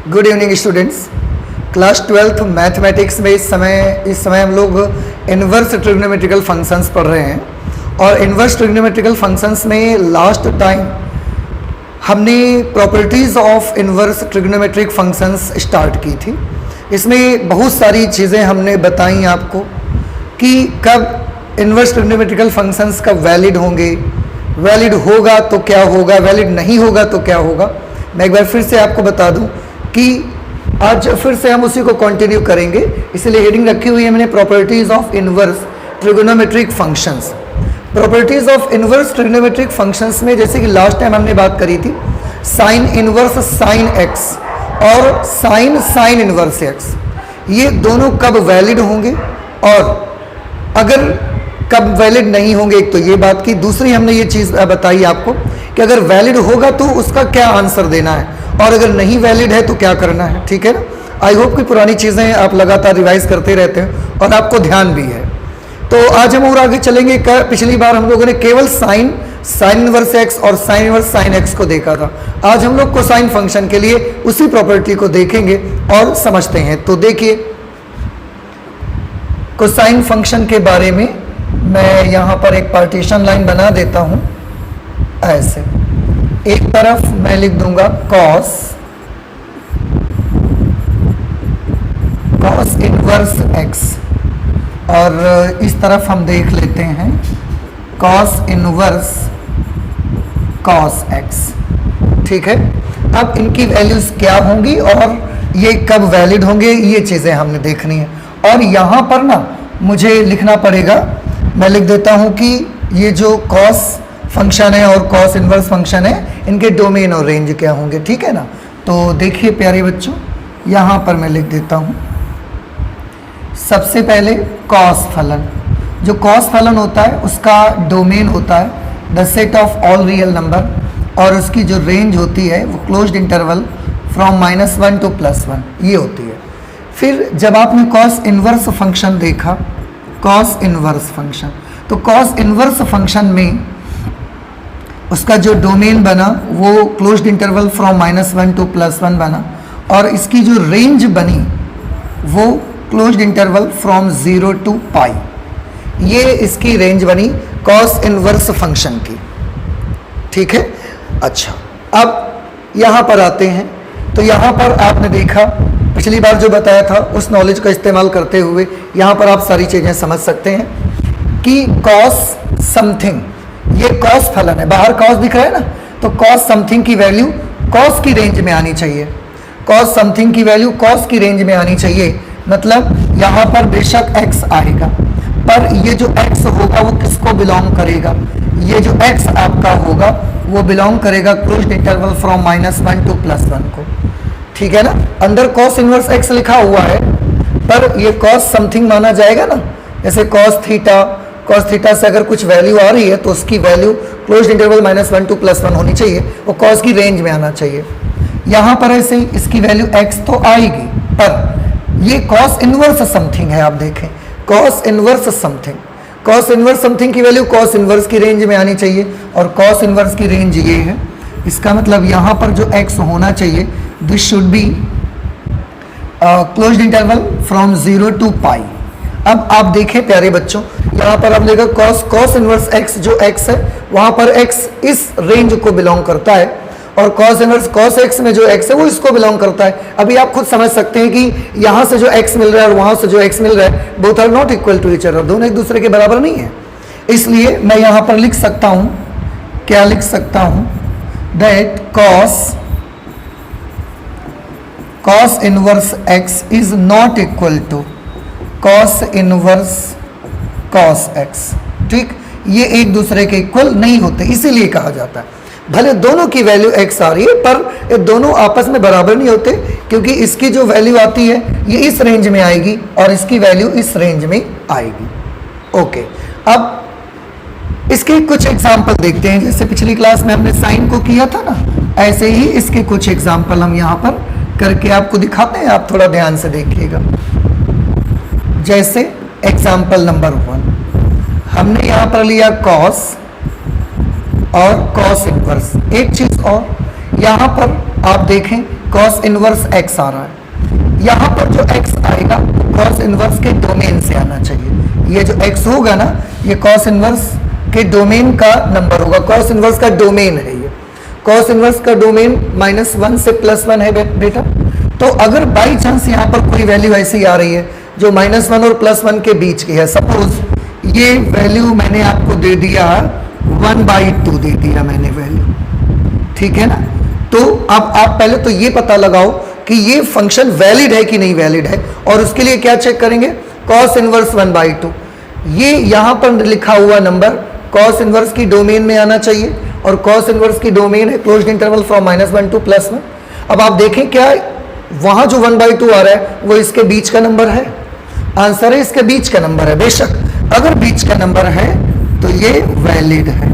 Good evening students. Class 12th mathematics में इस समय हम लोग इन्वर्स ट्रिग्नोमेट्रिकल फंक्शंस पढ़ रहे हैं। और इन्वर्स ट्रिग्नोमेट्रिकल फंक्शंस में लास्ट टाइम हमने properties of inverse trigonometric functions start की थी। इसमें बहुत सारी चीज़ें हमने बताई आपको कि कब इन्वर्स ट्रिग्नोमेट्रिकल फंक्शंस कब वैलिड होंगे, वैलिड होगा तो क्या होगा, वैलिड नहीं होगा तो क्या होगा। मैं एक बार फिर से आपको बता दूं कि आज फिर से हम उसी को कंटिन्यू करेंगे, इसलिए हेडिंग रखी हुई है मैंने properties of inverse trigonometric functions. Properties of inverse trigonometric functions में जैसे कि लास्ट टाइम हमने बात करी थी साइन इन्वर्स साइन एक्स और साइन इन्वर्स एक्स, ये दोनों कब वैलिड होंगे और अगर कब वैलिड नहीं होंगे। एक तो ये बात की, दूसरी हमने ये चीज़ बताई आपको कि अगर वैलिड होगा तो उसका क्या आंसर देना है और अगर नहीं वैलिड है तो क्या करना है। ठीक है ना। आई होप कि पुरानी चीज़ें आप लगातार रिवाइज करते रहते हैं और आपको ध्यान भी है। तो आज हम और आगे चलेंगे। पिछली बार हम लोगों ने केवल साइन इनवर्स एक्स और साइन इनवर्स साइन एक्स को देखा था। आज हम लोग कोसाइन फंक्शन के लिए उसी प्रॉपर्टी को देखेंगे और समझते हैं। तो देखिए, कोसाइन फंक्शन के बारे में मैं यहाँ पर एक पार्टीशन लाइन बना देता हूँ। ऐसे एक तरफ मैं लिख दूंगा कॉस इनवर्स एक्स और इस तरफ हम देख लेते हैं कॉस इनवर्स कॉस एक्स। ठीक है। अब इनकी वैल्यूज क्या होंगी और ये कब वैलिड होंगे, ये चीज़ें हमने देखनी है। और यहाँ पर ना मुझे लिखना पड़ेगा, मैं लिख देता हूँ कि ये जो कॉस फंक्शन है और कॉस इनवर्स फंक्शन है, इनके डोमेन और रेंज क्या होंगे। ठीक है ना। तो देखिए प्यारे बच्चों, यहाँ पर मैं लिख देता हूँ सबसे पहले कॉस फलन। जो कॉस फलन होता है उसका डोमेन होता है the set of all real number और उसकी जो रेंज होती है वो क्लोज्ड इंटरवल फ्रॉम -1 to +1 ये होती है। फिर जब आपने कॉस इनवर्स फंक्शन देखा, कॉस इनवर्स फंक्शन, तो कॉस इनवर्स फंक्शन में उसका जो डोमेन बना वो क्लोज्ड इंटरवल फ्रॉम -1 to +1 बना और इसकी जो रेंज बनी वो क्लोज्ड इंटरवल फ्रॉम 0 to पाई। ये इसकी रेंज बनी कॉस इनवर्स फंक्शन की। ठीक है। अच्छा, अब यहाँ पर आते हैं। तो यहाँ पर आपने देखा पिछली बार जो बताया था उस नॉलेज का इस्तेमाल करते हुए यहाँ पर आप सारी चीज़ें समझ सकते हैं कि कॉस समथिंग, ये कॉस फलन है, बाहर कॉस दिख रहा है ना, तो कॉस समथिंग की वैल्यू कॉस की रेंज में आनी चाहिए। कॉस समथिंग की वैल्यू कॉस की रेंज में आनी चाहिए। मतलब यहाँ पर बेशक x आएगा, पर ये जो x होगा वो किसको बिलोंग करेगा, ये जो x आपका होगा वो बिलोंग करेगा क्लोज्ड इंटरवल फ्रॉम -1 to +1 को। ठीक है ना। अंदर कॉस इनवर्स x लिखा हुआ है पर ये कॉस समथिंग माना जाएगा ना। जैसे कॉस थीटा से अगर कुछ वैल्यू आ रही है तो उसकी वैल्यू क्लोज्ड इंटरवल -1 to +1 होनी चाहिए, वो कॉस की रेंज में आना चाहिए। यहाँ पर ऐसे ही इसकी वैल्यू x तो आएगी, पर ये कॉस इनवर्स समथिंग है। आप देखें कॉस इनवर्स समथिंग की वैल्यू कॉस इनवर्स की रेंज में आनी चाहिए और कॉस इनवर्स की रेंज ये है। इसका मतलब यहाँ पर जो x होना चाहिए this should be closed interval from 0 to पाई। अब आप देखें प्यारे बच्चों, यहाँ पर आप देखो कॉस इनवर्स x, जो x है वहाँ पर x इस रेंज को बिलोंग करता है और कॉस इनवर्स कॉस x में जो x है वो इसको बिलोंग करता है। अभी आप खुद समझ सकते हैं कि यहाँ से जो x मिल रहा है और वहाँ से जो x मिल रहा है both are not equal to each other, दोनों एक दूसरे के बराबर नहीं है। इसलिए मैं यहाँ पर लिख सकता हूँ, क्या लिख सकता हूँ, that cos inverse x is not equal to cos inverse cos x। ठीक, ये एक दूसरे के इक्वल नहीं होते, इसीलिए कहा जाता है। भले दोनों की वैल्यू x आ रही है पर ये दोनों आपस में बराबर नहीं होते, क्योंकि इसकी जो वैल्यू आती है ये इस रेंज में आएगी और इसकी वैल्यू इस रेंज में आएगी। ओके, अब इसके कुछ एग्जाम्पल देखते हैं। जैसे पिछली क्लास में हमने साइन को किया था ना, ऐसे ही इसके कुछ एग्जाम्पल हम यहाँ पर करके आपको दिखाते हैं, आप थोड़ा ध्यान से देखिएगा। जैसे एग्जाम्पल नंबर 1 हमने यहाँ पर लिया कॉस और कॉस इनवर्स। एक चीज और यहाँ पर आप देखें कॉस इनवर्स x आ रहा है, यहाँ पर जो x आएगा कॉस इनवर्स के डोमेन से आना चाहिए। ये जो x होगा ना, ये कॉस इनवर्स के डोमेन का नंबर होगा, कॉस इनवर्स का डोमेन है ये। कॉस इनवर्स का डोमेन -1 से +1 है बेटा। तो अगर बाई चांस यहाँ पर कोई वैल्यू ऐसी आ रही है जो -1 और +1 के बीच की है, सपोज ये वैल्यू मैंने आपको दे दिया 1/2 दे दिया मैंने वैल्यू, ठीक है ना। तो अब आप पहले तो ये पता लगाओ कि ये फंक्शन वैलिड है कि नहीं वैलिड है, और उसके लिए क्या चेक करेंगे, कॉस इनवर्स 1/2। ये यहाँ पर लिखा हुआ नंबर कॉस इनवर्स की डोमेन में आना चाहिए, और कॉस इनवर्स की डोमेन है क्लोज्ड इंटरवल फ्रॉम -1 to +1। अब आप देखें क्या वहां जो 1/2 आ रहा है वो इसके बीच का नंबर है, आंसर है इसके बीच का नंबर है। बेशक अगर बीच का नंबर है तो ये वैलिड है,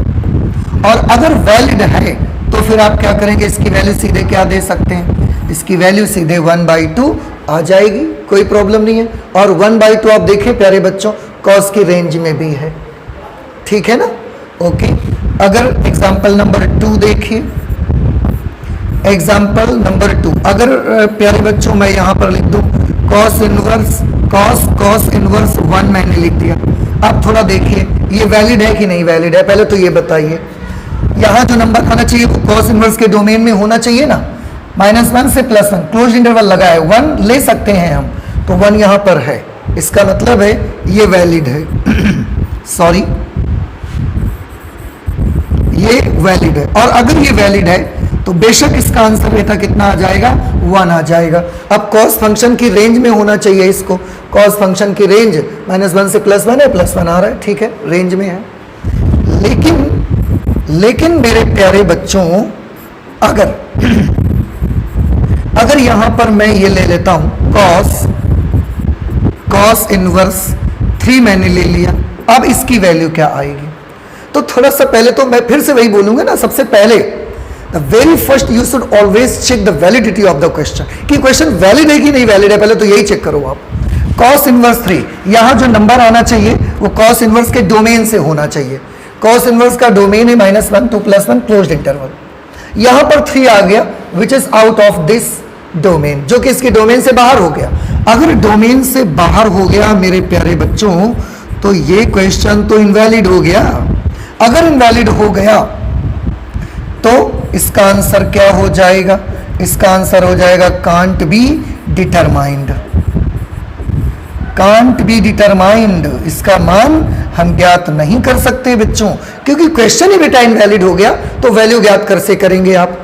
और अगर वैलिड है तो फिर आप क्या करेंगे, इसकी वैल्यू सीधे क्या दे सकते हैं, इसकी वैल्यू सीधे 1/2 आ जाएगी, कोई प्रॉब्लम नहीं है। और 1/2 आप देखें प्यारे बच्चों कॉस की रेंज में भी है, ठीक है ना। ओके, अगर एग्जाम्पल नंबर 2 देखिए, एग्जाम्पल नंबर 2, अगर प्यारे बच्चों मैं यहां पर लिख दूं कॉस इनवर्स कॉस इनवर्स 1 मैंने लिख दिया। अब थोड़ा देखिए ये वैलिड है कि नहीं वैलिड है, पहले तो ये बताइए। यहां जो नंबर आना चाहिए वो कॉस इनवर्स के डोमेन में होना चाहिए ना, -1 से +1 क्लोज इंटरवल लगा है, 1 ले सकते हैं हम, तो 1 यहां पर है, इसका मतलब है ये वैलिड है सॉरी ये वैलिड है। और अगर ये वैलिड है तो बेशक इसका आंसर बेटा कितना आ जाएगा, 1 आ जाएगा। अब कॉस फंक्शन की रेंज में होना चाहिए इसको, कॉस फंक्शन की रेंज -1 से +1 है, +1 आ रहा है, ठीक है रेंज में है। लेकिन मेरे प्यारे बच्चों अगर यहां पर मैं ये ले लेता हूं कॉस इनवर्स 3 मैंने ले लिया, अब इसकी वैल्यू क्या आएगी। तो थोड़ा सा पहले तो मैं फिर से वही बोलूंगा ना, सबसे पहले the very first you should always check the validity of the question, कि क्वेश्चन वैलिड है कि नहीं वैलिड है, पहले तो यही चेक करो आप। कॉस इनवर्स 3, यहां जो नंबर आना चाहिए वो कॉस इनवर्स के डोमेन से होना चाहिए। कॉस इनवर्स का डोमेन है -1 to +1 क्लोज्ड इंटरवल, यहां पर 3 आ गया which is out of this domain, जो कि इसके डोमेन से बाहर हो गया। अगर डोमेन से बाहर हो गया मेरे प्यारे बच्चों तो ये क्वेश्चन तो इनवैलिड हो गया। अगर इनवैलिड हो गया तो इसका आंसर क्या हो जाएगा, इसका आंसर हो जाएगा can't be determined, can't be determined, इसका मान हम ज्ञात नहीं कर सकते बच्चों, क्योंकि क्वेश्चन ही बेटा इनवैलिड हो गया, तो वैल्यू ज्ञात कैसे करेंगे आप।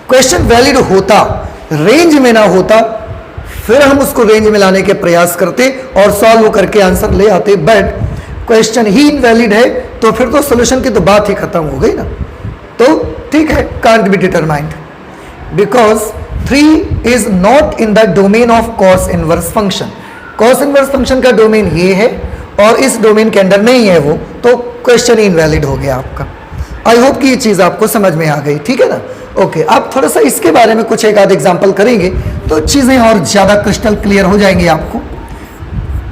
क्वेश्चन वैलिड होता, रेंज में ना होता, फिर हम उसको रेंज में लाने के प्रयास करते और सॉल्व करके आंसर ले आते, बट क्वेश्चन ही इनवैलिड है तो फिर तो सॉल्यूशन की तो बात ही खत्म हो गई ना। तो ठीक है, can't be determined because 3 is not in the domain of cos inverse function. Cos inverse function का डोमेन ये है और इस डोमेन के अंदर नहीं है वो, तो क्वेश्चन ही इनवैलिड हो गया आपका। आई होप कि ये चीज आपको समझ में आ गई, ठीक है ना। ओके, आप थोड़ा सा इसके बारे में कुछ एक आध एग्जाम्पल करेंगे तो चीजें और ज्यादा क्रिस्टल क्लियर हो जाएंगी आपको।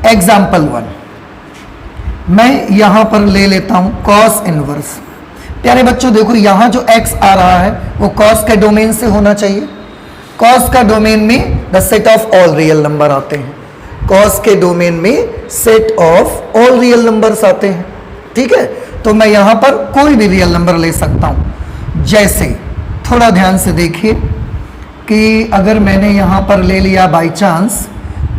एग्जाम्पल 1 मैं यहां पर ले लेता हूं कॉस इनवर्स। प्यारे बच्चों देखो यहां जो x आ रहा है वो कॉस के डोमेन से होना चाहिए। कॉस का डोमेन में the set of all real number आते हैं, कॉस के डोमेन में set of all real numbers आते हैं, ठीक है। तो मैं यहां पर कोई भी रियल नंबर ले सकता हूं। जैसे थोड़ा ध्यान से देखिए कि अगर मैंने यहां पर ले लिया बाय चांस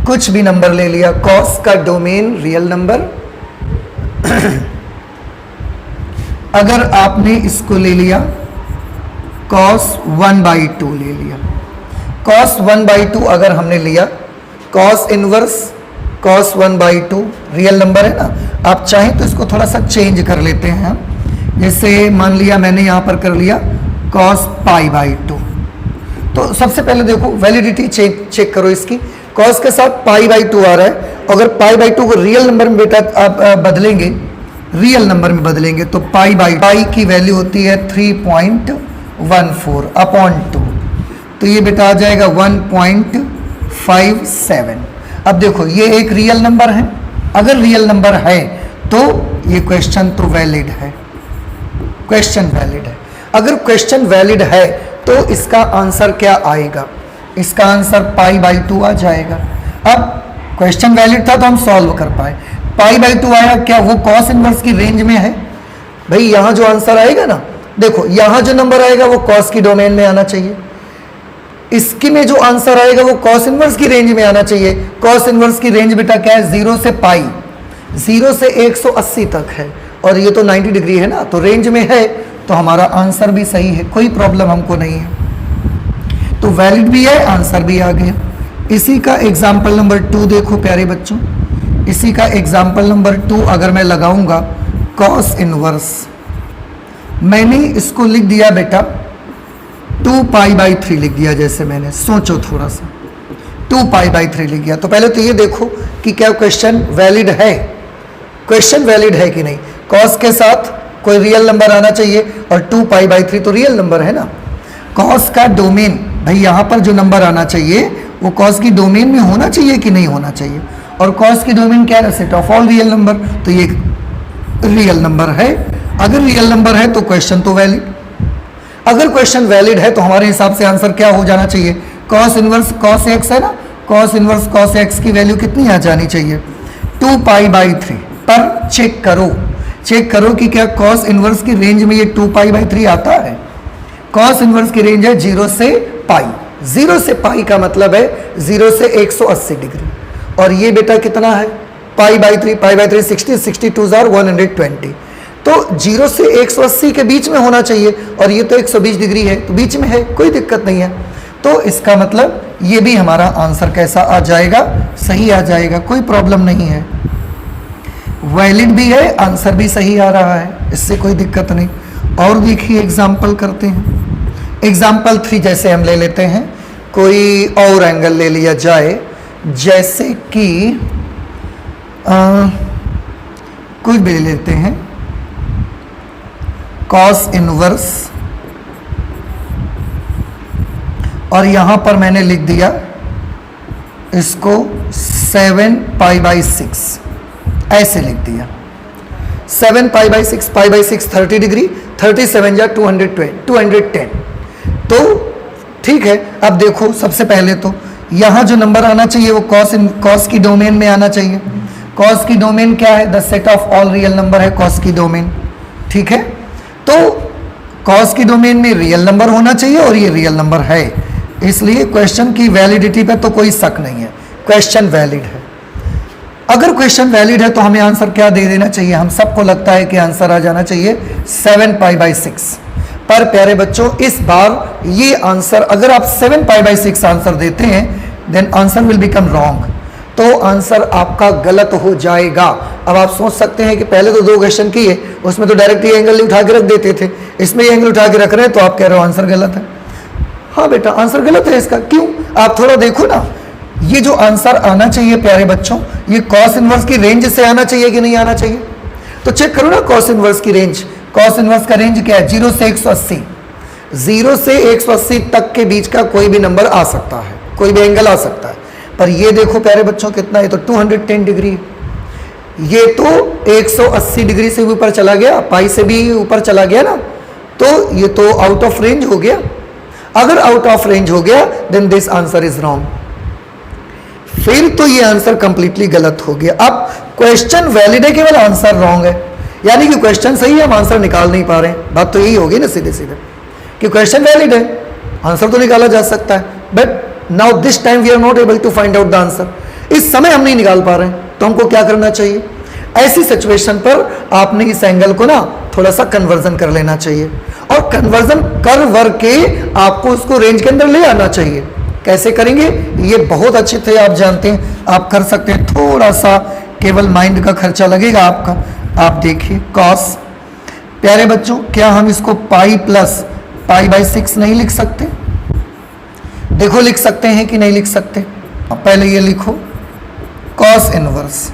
कुछ भी नंबर ले लिया, कॉस का डोमेन रियल नंबर अगर आपने इसको ले लिया cos 1/2 ले लिया, cos 1/2 अगर हमने लिया, cos inverse cos 1/2 real number है ना। आप चाहें तो इसको थोड़ा सा चेंज कर लेते हैं हम, जैसे मान लिया मैंने यहां पर कर लिया cos π/2। तो सबसे पहले देखो वैलिडिटी चेक करो इसकी, cos के साथ π/2 आ रहा है, अगर π/2 को रियल नंबर में बेटा आप बदलेंगे, रियल नंबर में बदलेंगे तो पाई की वैल्यू होती है 3.14 अपॉन 2, तो ये बेटा आ जाएगा 1.57। अब देखो ये एक रियल नंबर है, अगर रियल नंबर है तो ये क्वेश्चन तो वैलिड है, क्वेश्चन वैलिड है। अगर क्वेश्चन वैलिड है तो इसका आंसर क्या आएगा, इसका आंसर पाई बाई 2 आ जाएगा। अब क्वेश्चन वैलिड था तो हम सॉल्व कर पाए। पाई बाई 2 आया, क्या वो कॉस इनवर्स की रेंज में है? भाई यहां जो आंसर आएगा ना, देखो यहां जो नंबर आएगा वो कॉस की डोमेन में आना चाहिए, इसकी में जो आंसर आएगा वो कॉस इनवर्स की रेंज में आना चाहिए। कॉस इनवर्स की रेंज बेटा क्या है? 0 से पाई, 0 से 180 तक है, और ये तो 90 डिग्री है ना, तो रेंज में है, तो हमारा आंसर भी सही है, कोई प्रॉब्लम हमको नहीं है। तो वैलिड भी है, आंसर भी आ गया। इसी का एग्जाम्पल नंबर 2 देखो प्यारे बच्चों, इसी का एग्जाम्पल नंबर 2 अगर मैं लगाऊंगा कॉस इनवर्स, मैंने इसको लिख दिया बेटा 2 पाई बाई 3 लिख दिया, जैसे मैंने सोचो थोड़ा सा 2 पाई बाई 3 लिख दिया। तो पहले तो ये देखो कि क्या क्वेश्चन वैलिड है, क्वेश्चन वैलिड है कि नहीं। कॉस के साथ कोई रियल नंबर आना चाहिए, और 2 पाई बाई 3 तो रियल नंबर है ना। कॉस का डोमेन, भाई यहाँ पर जो नंबर आना चाहिए वो कॉस की डोमेन में होना चाहिए कि नहीं होना चाहिए, और कॉस की डोमेन क्या है? Set of all real number, तो ये रियल नंबर है। अगर रियल नंबर है तो क्वेश्चन तो वैलिड, अगर क्वेश्चन वैलिड है तो हमारे हिसाब से आंसर क्या हो जाना चाहिए? कॉस इनवर्स कॉस एक्स है ना, कॉस इनवर्स कॉस एक्स की वैल्यू कितनी आ जानी चाहिए? 2 पाई बाई 3। पर चेक करो कि क्या कॉस इनवर्स की रेंज में ये 2 पाई बाई 3 आता है? कॉस इनवर्स की रेंज है 0 से पाई, 0 से पाई का मतलब है 0 से 180 डिग्री, और ये बेटा कितना है? Pi by 3, pi by 3 60, 62 jar 120, तो 0 से 180 के बीच में होना चाहिए, और ये तो 120 डिग्री है, तो बीच में है, कोई दिक्कत नहीं है। तो इसका मतलब ये भी हमारा आंसर कैसा आ जाएगा? सही आ जाएगा, कोई प्रॉब्लम नहीं है, वैलिड भी है, आंसर भी सही आ रहा है, इससे कोई दिक्कत नहीं। और देखिए एग्जाम्पल करते हैं, एग्जाम्पल 3 जैसे हम ले लेते हैं, कोई और एंगल ले लिया जाए, जैसे कि कुछ भी ले लेते हैं, कॉस इनवर्स, और यहां पर मैंने लिख दिया इसको 7 पाई बाई 6, ऐसे लिख दिया 7 pi by 6, pi by 6 30 degree, 37 या 210, तो ठीक है। अब देखो सबसे पहले तो यहां जो नंबर आना चाहिए वो कॉस की डोमेन में आना चाहिए। कॉस की डोमेन क्या है? The set of all real number है कॉस की डोमेन, ठीक है। तो कॉस की डोमेन में रियल नंबर होना चाहिए, और ये रियल नंबर है, इसलिए क्वेश्चन की वैलिडिटी पे तो कोई शक नहीं है, क्वेश्चन वैलिड है। अगर क्वेश्चन वैलिड है तो हमें आंसर क्या दे देना चाहिए? हम सबको लगता है कि आंसर आ जाना चाहिए 7 पाई बाई 6, पर प्यारे बच्चों इस बार ये आंसर, अगर आप 7 पाई बाई 6 आंसर देते हैं then answer will become wrong, तो आंसर आपका गलत हो जाएगा। अब आप सोच सकते हैं कि पहले तो 2 क्वेश्चन किए, उसमें तो डायरेक्ट ये एंगल उठा के रख देते थे, इसमें ये एंगल उठा के रख रहे हैं, तो आप कह रहे हो आंसर गलत है। हाँ बेटा आंसर गलत है इसका, क्यों? आप थोड़ा देखो ना, ये जो आंसर आना चाहिए प्यारे बच्चों, ये कॉस इनवर्स की रेंज से आना चाहिए कि नहीं आना चाहिए? तो चेक करो ना कॉस इनवर्स की रेंज, कॉस इनवर्स का रेंज क्या है? 0 से 180, 0 से 180 तक के बीच का कोई भी नंबर आ सकता है, कोई भी एंगल आ सकता है, पर ये देखो प्यारे बच्चों कितना है, तो 210 डिग्री, ये तो 180 डिग्री से ऊपर चला गया, पाई से भी ऊपर चला गया ना, तो ये तो आउट ऑफ रेंज हो गया। अगर आउट ऑफ रेंज हो गया then this answer is wrong, फिर तो ये आंसर कंप्लीटली गलत हो गया। अब क्वेश्चन वैलिड है, केवल आंसर रॉन्ग है, यानी कि क्वेश्चन सही है, हम आंसर निकाल नहीं पा रहे हैं। बात तो यही होगी ना सीधे सीधे कि क्वेश्चन वैलिड है, आंसर तो निकाला जा सकता है, but now this time we are not able to find out the answer. इस समय हम नहीं निकाल पा रहे हैं, तो हमको क्या करना चाहिए? ऐसी सिचुएशन पर आपने इस एंगल को ना थोड़ा सा कन्वर्जन कर लेना चाहिए, और कन्वर्जन कर वर के आपको उसको रेंज के अंदर ले आना चाहिए। कैसे करेंगे ये बहुत अच्छे थे, आप जानते हैं, आप कर सकते हैं, थोड़ा सा केवल माइंड का खर्चा लगेगा आपका। आप देखिए कॉस, प्यारे बच्चों क्या हम इसको पाई प्लस पाई बाई 6 नहीं लिख सकते? देखो लिख सकते हैं कि नहीं लिख सकते? अब पहले ये लिखो कॉस इनवर्स।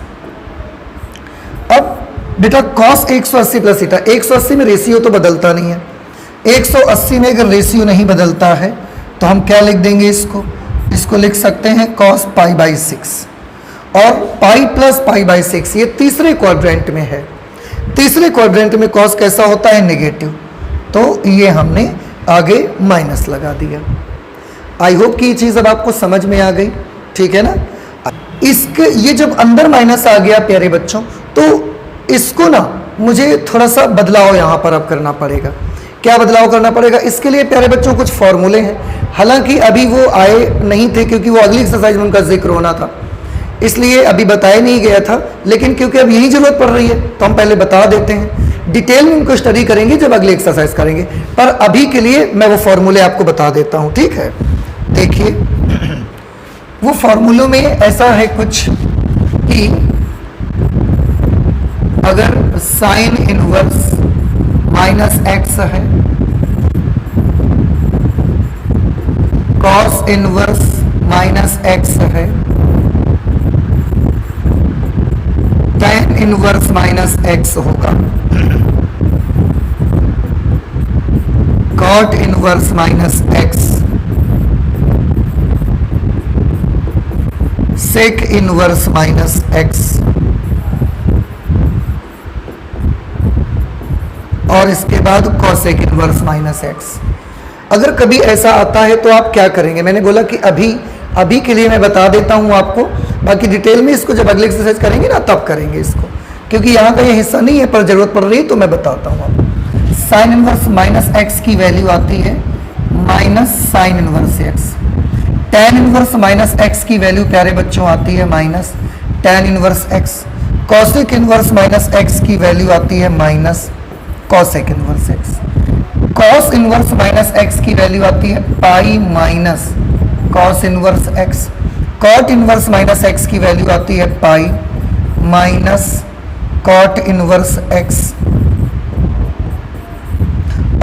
अब बेटा कॉस 180 प्लस थीटा, 180 में रेशियो तो बदलता नहीं है, 180 में अगर रेशियो नहीं बदलता है तो हम क्या लिख देंगे? इसको लिख सकते हैं कॉस पाई बाई 6, और पाई प्लस पाई बाई 6 ये तीसरे क्वाड्रेंट में है। तीसरे क्वाड्रेंट में कॉस कैसा होता है? नेगेटिव, तो ये हमने आगे माइनस लगा दिया। आई होप कि ये चीज़ अब आपको समझ में आ गई, ठीक है ना। इसके ये जब अंदर माइनस आ गया प्यारे बच्चों, तो इसको ना मुझे थोड़ा सा बदलाव यहाँ पर अब करना पड़ेगा। क्या बदलाव करना पड़ेगा? इसके लिए प्यारे बच्चों कुछ फॉर्मूले हैं, हालांकि अभी वो आए नहीं थे क्योंकि वो अगली एक्सरसाइज में उनका जिक्र होना था, इसलिए अभी बताया नहीं गया था। लेकिन क्योंकि अब यही जरूरत पड़ रही है तो हम पहले बता देते हैं, डिटेल में इनको स्टडी करेंगे जब अगली एक्सरसाइज करेंगे, पर अभी के लिए मैं वो फॉर्मूले आपको बता देता हूँ, ठीक है। देखिए वो फॉर्मूलों में ऐसा है कुछ कि अगर साइन इनवर्स माइनस एक्स है, कॉस इनवर्स माइनस एक्स है, tan इनवर्स माइनस एक्स होगा, cot inverse minus x, sec inverse minus x, और इसके बाद cosec इनवर्स माइनस एक्स। अगर कभी ऐसा आता है तो आप क्या करेंगे? मैंने बोला कि अभी के लिए मैं बता देता हूं आपको, बाकी डिटेल में इसको जब अगले एक्सरसाइज करेंगे ना तब करेंगे इसको, क्योंकि यहाँ का ये हिस्सा नहीं है पर जरूरत पड़ रही है तो मैं बताता हूँ आपको। साइन इनवर्स माइनस एक्स की वैल्यू आती है minus sine inverse x. tan inverse minus x की वैल्यू प्यारे बच्चों आती है minus tan inverse x. cosec inverse minus x की वैल्यू आती है minus cosec inverse x. cos inverse minus x की वैल्यू आती है pi minus cos inverse x. cot inverse minus x की वैल्यू आती है pi minus cot inverse x,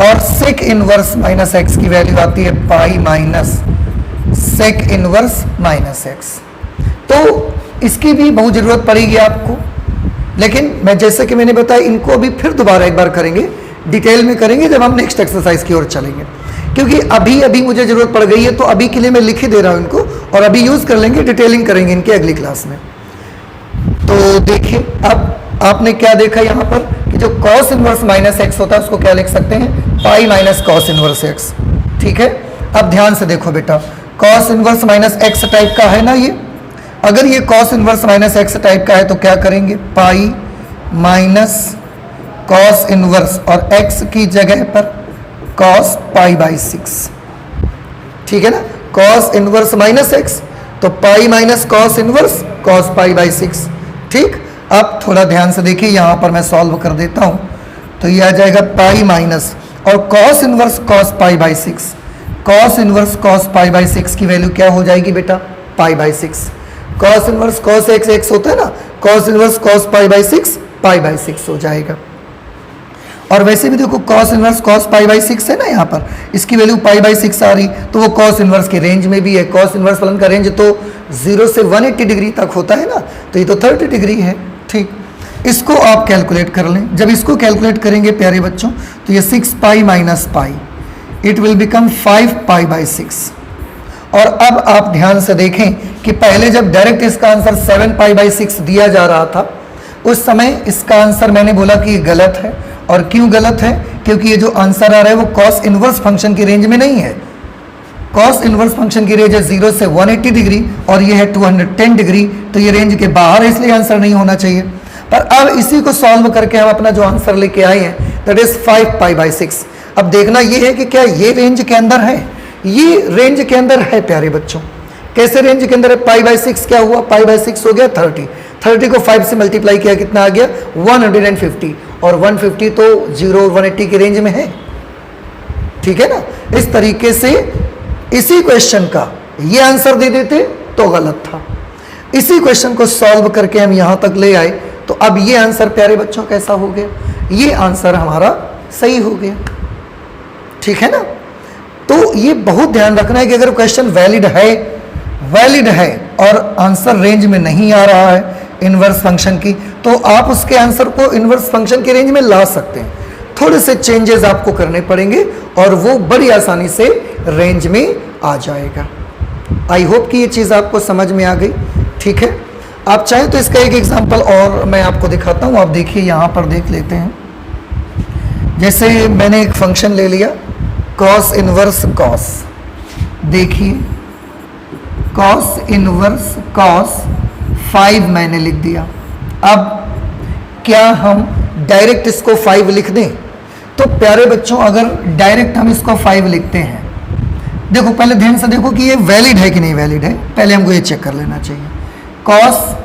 और sec इनवर्स माइनस एक्स की वैल्यू आती है pi minus sec inverse minus x. तो इसकी भी बहुत जरूरत पड़ेगी आपको, लेकिन मैं जैसे कि मैंने बताया इनको अभी फिर दोबारा एक बार करेंगे, डिटेल में करेंगे जब हम नेक्स्ट एक्सरसाइज की ओर चलेंगे, क्योंकि अभी मुझे जरूरत पड़ गई है तो अभी के लिए मैं लिख ही दे रहा हूं इनको, और अभी यूज कर लेंगे, डिटेलिंग करेंगे इनकी अगली क्लास में। तो देखिए अब आपने क्या देखा यहाँ पर कि जो cos इनवर्स माइनस एक्स होता है उसको क्या लिख सकते हैं? Pi minus cos inverse x, ठीक है। अब ध्यान से देखो बेटा, cos inverse minus x type का है ना ये, अगर ये cos inverse minus x type का है तो क्या करेंगे? पाई माइनस cos इनवर्स और x की जगह पर cos पाई बाई 6, ठीक है ना। cos इनवर्स माइनस एक्स तो pi minus cos inverse cos pi by 6, ठीक। अब थोड़ा ध्यान से देखिए, यहाँ पर मैं सॉल्व कर देता हूँ तो ये आ जाएगा पाई माइनस और cos inverse cos pi by 6। cos inverse cos pi by 6 की वैल्यू क्या हो जाएगी बेटा? Pi by 6। cos inverse cos x होता है ना, cos inverse cos pi by 6 pi by 6 हो जाएगा। और वैसे भी देखो cos inverse cos pi by 6 है ना, यहाँ पर इसकी वैल्यू पाई बाई 6 आ रही, तो वो cos इनवर्स के रेंज में भी है। cos इनवर्स फलन का रेंज तो 0 से 180 डिग्री तक होता है ना, तो ये तो 30 डिग्री है, ठीक। इसको आप कैलकुलेट कर लें, जब इसको कैलकुलेट करेंगे प्यारे बच्चों तो ये 6 pi minus pi, it will become 5 pi by 6। और अब आप ध्यान से देखें कि पहले जब डायरेक्ट इसका आंसर 7 पाई बाई 6 दिया जा रहा था उस समय इसका आंसर मैंने बोला कि ये गलत है। और क्यों गलत है? क्योंकि ये जो आंसर आ रहा है वो cos इनवर्स फंक्शन की रेंज में नहीं है। cos इनवर्स फंक्शन की रेंज है 0 से 180 डिग्री और ये है 210 डिग्री, तो ये रेंज के बाहर है, इसलिए आंसर नहीं होना चाहिए। पर अब इसी को सॉल्व करके हम अपना जो आंसर लेके आए हैं दैट इज 5 पाई बाई 6। अब देखना ये है कि क्या ये रेंज के अंदर है? ये रेंज के अंदर है प्यारे बच्चों। कैसे रेंज के अंदर है? पाई बाई 6 क्या हुआ? पाई बाई 6 हो गया 30 को 5 से मल्टीप्लाई किया कितना आ गया? 150, और 150 तो 0 और 180 की रेंज में है, ठीक है ना। इस तरीके से इसी क्वेश्चन का ये आंसर दे देते तो गलत था, इसी क्वेश्चन को सॉल्व करके हम यहां तक ले आए तो अब ये आंसर प्यारे बच्चों कैसा हो गया? ये आंसर हमारा सही हो गया, ठीक है ना। तो ये बहुत ध्यान रखना है कि अगर क्वेश्चन वैलिड है और आंसर रेंज में नहीं आ रहा है इनवर्स फंक्शन की, तो आप उसके आंसर को इनवर्स फंक्शन की रेंज में ला सकते हैं। थोड़े से चेंजेस आपको करने पड़ेंगे और वो बड़ी आसानी से रेंज में आ जाएगा। आई होप कि ये चीज़ आपको समझ में आ गई, ठीक है। आप चाहें तो इसका एक एग्जांपल और मैं आपको दिखाता हूँ। आप देखिए यहाँ पर देख लेते हैं। जैसे मैंने एक फंक्शन ले लिया cos इनवर्स cos, देखिए कॉस इनवर्स कॉस 5 मैंने लिख दिया। अब क्या हम डायरेक्ट इसको 5 लिख दें? तो प्यारे बच्चों अगर डायरेक्ट हम इसको 5 लिखते हैं, देखो पहले ध्यान से देखो कि ये वैलिड है कि नहीं वैलिड है, पहले हमको ये चेक कर लेना चाहिए। कॉस,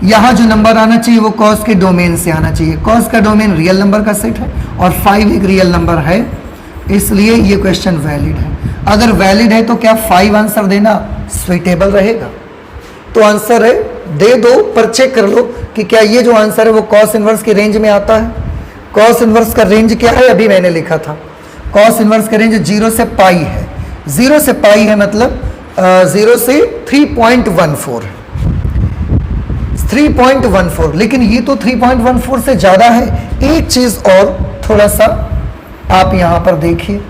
यहाँ जो नंबर आना चाहिए वो कॉस के डोमेन से आना चाहिए। कॉस का डोमेन रियल नंबर का सेट है और 5 एक रियल नंबर है, इसलिए ये क्वेश्चन वैलिड है। अगर वैलिड है तो क्या 5 आंसर देना स्वीटेबल रहेगा? तो आंसर है दे दो, पर चेक कर लो कि क्या ये जो आंसर है वो कॉस इनवर्स की रेंज में आता है। कॉस इनवर्स का रेंज क्या है, अभी मैंने लिखा था। कॉस इनवर्स का रेंज 0 से पाई है। 0 से पाई है मतलब 0 से 3.14 है, 3.14, लेकिन ये तो 3.14 से ज़्यादा है। एक चीज़ और थोड़ा सा आप यहाँ पर देखिए,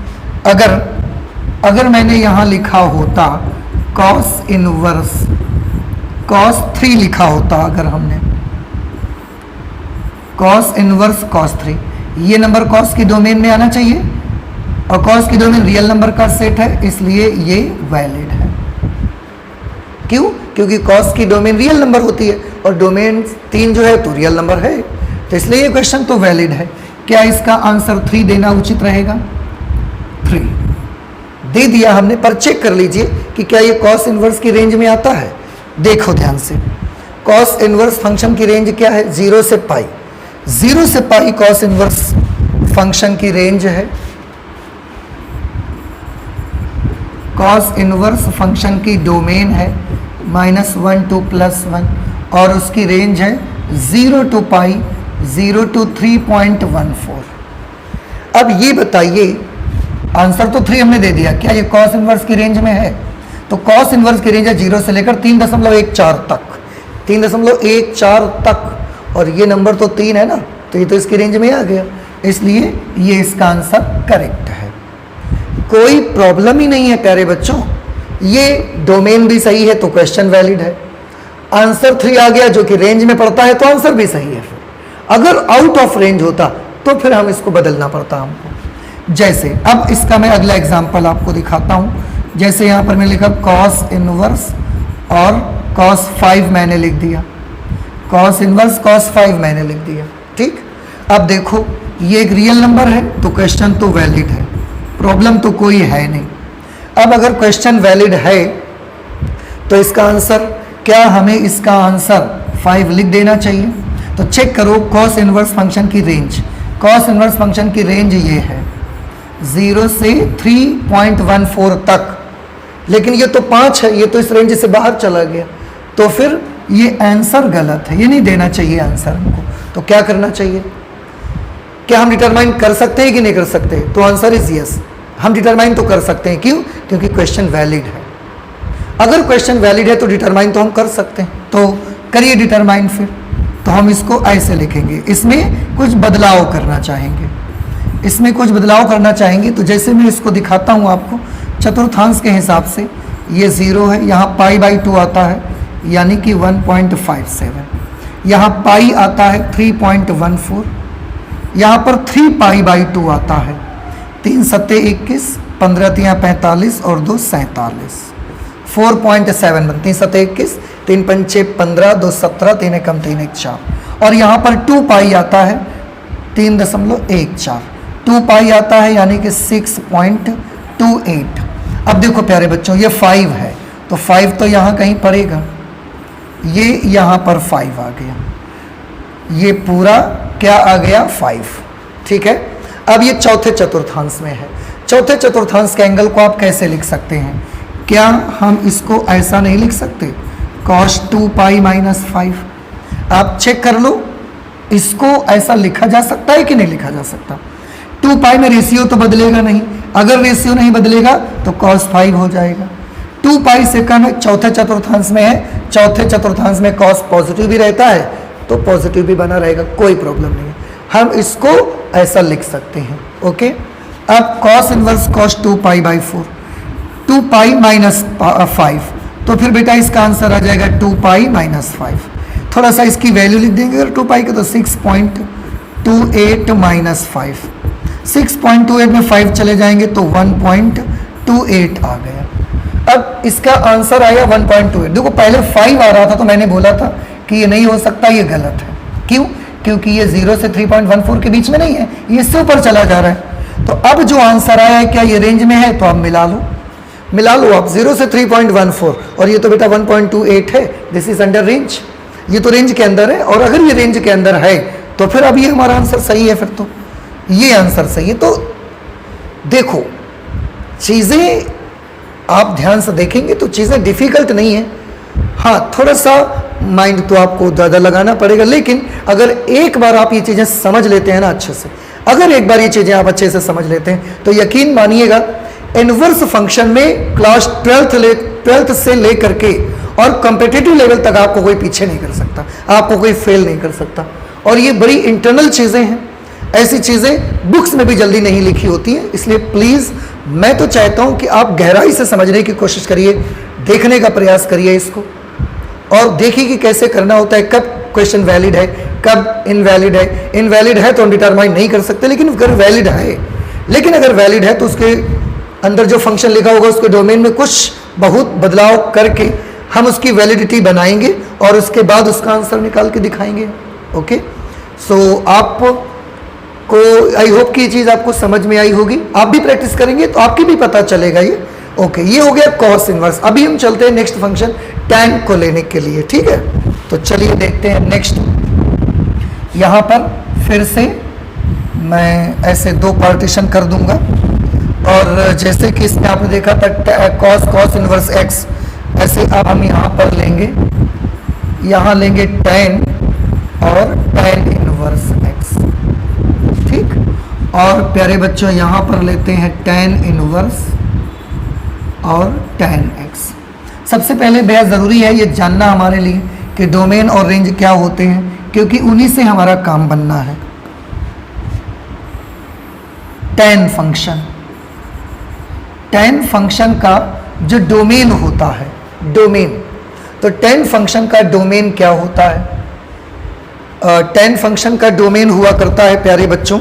अगर मैंने यहाँ लिखा होता कॉस इनवर्स कॉस 3 लिखा होता, अगर हमने कॉस इनवर्स कॉस 3, ये नंबर कॉस की डोमेन में आना चाहिए और कॉस की डोमेन रियल नंबर का सेट है, इसलिए ये वैलिड है। क्यों? क्योंकि कॉस की डोमेन रियल नंबर होती है और डोमेन 3 जो है तो रियल नंबर है, तो इसलिए ये क्वेश्चन तो वैलिड है। क्या इसका आंसर 3 देना उचित रहेगा? 3 दे दिया हमने, पर चेक कर लीजिए कि क्या ये कॉस इनवर्स की रेंज में आता है। देखो ध्यान से, कॉस इनवर्स फंक्शन की रेंज क्या है? 0 से पाई। 0 से पाई कॉस इनवर्स फंक्शन की रेंज है। कॉस इनवर्स फंक्शन की डोमेन है -1 to +1 और उसकी रेंज है 0 to पाई 0 to 3.14। अब ये बताइए, आंसर तो 3 हमने दे दिया, क्या ये कॉस इनवर्स की रेंज में है? तो कॉस इनवर्स की रेंज है 0 से लेकर 3.14 तक, 3.14 तक, और ये नंबर तो 3 है ना, तो ये तो इसकी रेंज में आ गया, इसलिए ये इसका आंसर करेक्ट है। कोई प्रॉब्लम ही नहीं है प्यारे बच्चों, ये डोमेन भी सही है तो क्वेश्चन वैलिड है। आंसर 3 आ गया जो कि रेंज में पड़ता है तो आंसर भी सही है। फिर अगर आउट ऑफ रेंज होता तो फिर हम इसको बदलना पड़ता हमको। जैसे अब इसका मैं अगला एग्जांपल आपको दिखाता हूँ। जैसे यहाँ पर मैंने लिखा कॉस इनवर्स और कॉस 5 मैंने लिख दिया, कॉस इनवर्स कॉस 5 मैंने लिख दिया, ठीक। अब देखो ये एक रियल नंबर है तो क्वेश्चन तो वैलिड है, प्रॉब्लम तो कोई है नहीं। अब अगर क्वेश्चन वैलिड है तो इसका आंसर, क्या हमें इसका आंसर 5 लिख देना चाहिए? तो चेक करो कॉस इनवर्स फंक्शन की रेंज। कॉस इनवर्स फंक्शन की रेंज ये है 0 से 3.14 तक, लेकिन ये तो 5 है, ये तो इस रेंज से बाहर चला गया, तो फिर ये आंसर गलत है, ये नहीं देना चाहिए आंसर हमको। तो क्या करना चाहिए? क्या हम डिटरमाइन कर सकते हैं कि नहीं कर सकते? तो आंसर इज यस, हम डिटरमाइन तो कर सकते हैं। क्यों? क्योंकि क्वेश्चन वैलिड है। अगर क्वेश्चन वैलिड है तो डिटरमाइन तो हम कर सकते हैं, तो करिए डिटरमाइन। फिर तो हम इसको ऐसे लिखेंगे, इसमें कुछ बदलाव करना चाहेंगे, इसमें कुछ बदलाव करना चाहेंगे। तो जैसे मैं इसको दिखाता हूँ आपको चतुर्थांश के हिसाब से, ये 0 है, यहाँ π/2 आता है यानी कि 1.57, यहाँ पाई आता है 3.14, यहाँ पर 3π/2 आता है, 3 सत्ते 21, 15 तियाँ 45 और 2 47, 4.7, 3 सत्ते 21, 3 पंचे 15, 2 17, 3 एकम 3 1 4, और यहाँ पर 2π आता है 3.14, 2π आता है यानी कि 6.28। अब देखो प्यारे बच्चों ये 5 है तो 5 तो यहाँ कहीं पड़ेगा, ये यहाँ पर 5 आ गया, ये पूरा क्या आ गया 5, ठीक है। अब ये चौथे चतुर्थांश में है। चौथे चतुर्थांश के एंगल को आप कैसे लिख सकते हैं? क्या हम इसको ऐसा नहीं लिख सकते? cos 2π - 5, आप चेक कर लो, इसको ऐसा लिखा जा सकता है कि नहीं लिखा जा सकता? 2π में रेशियो तो बदलेगा नहीं, अगर रेशियो नहीं बदलेगा तो cos 5 हो जाएगा। 2π से कम है, चौथे चतुर्थांश में है, चौथे चतुर्थांश में cos पॉजिटिव भी रहता है तो पॉजिटिव भी बना रहेगा, कोई प्रॉब्लम नहीं है, हम इसको ऐसा लिख सकते हैं, ओके। अब cos इनवर्स cos 2π/4, 2π - 5, तो फिर बेटा इसका आंसर आ जाएगा 2π - 5। थोड़ा सा इसकी वैल्यू लिख देंगे अगर 2π के, तो 6.28 - 5, 6.28 में 5 चले जाएंगे तो 1.28 आ गया। इसका आंसर आया 1.28। देखो पहले 5 आ रहा था तो मैंने बोला था कि ये नहीं हो सकता, ये गलत है। क्यों? क्योंकि ये 0 से 3.14 के बीच में नहीं है, ये इससे ऊपर चला जा रहा है। तो अब जो आंसर आया है क्या ये रेंज में है? तो आप मिला लो आप 0 से 3.14, और ये तो बेटा 1.28 है, दिस इज अंडर रेंज, ये तो रेंज के अंदर है। और अगर ये रेंज के अंदर है तो फिर अब ये हमारा आंसर सही है, फिर तो ये आंसर सही है। तो देखो चीज़ें आप ध्यान से देखेंगे तो चीज़ें डिफिकल्ट नहीं है। हाँ थोड़ा सा माइंड तो आपको ज़्यादा लगाना पड़ेगा, लेकिन अगर एक बार आप ये चीज़ें समझ लेते हैं ना अच्छे से, अगर एक बार ये चीज़ें आप अच्छे से समझ लेते हैं तो यकीन मानिएगा इनवर्स फंक्शन में क्लास 12th से लेकर के और कॉम्पिटिटिव लेवल तक आपको कोई पीछे नहीं कर सकता, आपको कोई फेल नहीं कर सकता। और ये बड़ी इंटरनल चीज़ें हैं, ऐसी चीज़ें बुक्स में भी जल्दी नहीं लिखी होती हैं। इसलिए प्लीज़ मैं तो चाहता हूँ कि आप गहराई से समझने की कोशिश करिए, देखने का प्रयास करिए इसको, और देखिए कि कैसे करना होता है, कब क्वेश्चन वैलिड है, कब इनवैलिड है। इनवैलिड है तो हम डिटरमाइन नहीं कर सकते, लेकिन अगर वैलिड है तो उसके अंदर जो फंक्शन लिखा होगा उसके डोमेन में कुछ बहुत बदलाव करके हम उसकी वैलिडिटी बनाएंगे और उसके बाद उसका आंसर निकाल के दिखाएंगे। ओके, सो आप को आई होप कि ये चीज़ आपको समझ में आई होगी। आप भी प्रैक्टिस करेंगे तो आपकी भी पता चलेगा ये। ओके, ये हो गया कॉस इनवर्स। अभी हम चलते हैं नेक्स्ट फंक्शन tan को लेने के लिए, ठीक है। तो चलिए देखते हैं नेक्स्ट। यहाँ पर फिर से मैं ऐसे 2 पार्टीशन कर दूंगा, और जैसे कि इसमें आपने देखा था कॉस इनवर्स x, ऐसे अब हम यहाँ पर लेंगे, यहाँ लेंगे tan और tan इनवर्स x, ठीक। और प्यारे बच्चों यहाँ पर लेते हैं tan इनवर्स और tan x। सबसे पहले बेहद ज़रूरी है ये जानना हमारे लिए कि डोमेन और रेंज क्या होते हैं, क्योंकि उन्हीं से हमारा काम बनना है। tan फंक्शन का जो डोमेन होता है, डोमेन, तो tan फंक्शन का डोमेन क्या होता है? tan फंक्शन का डोमेन हुआ करता है प्यारे बच्चों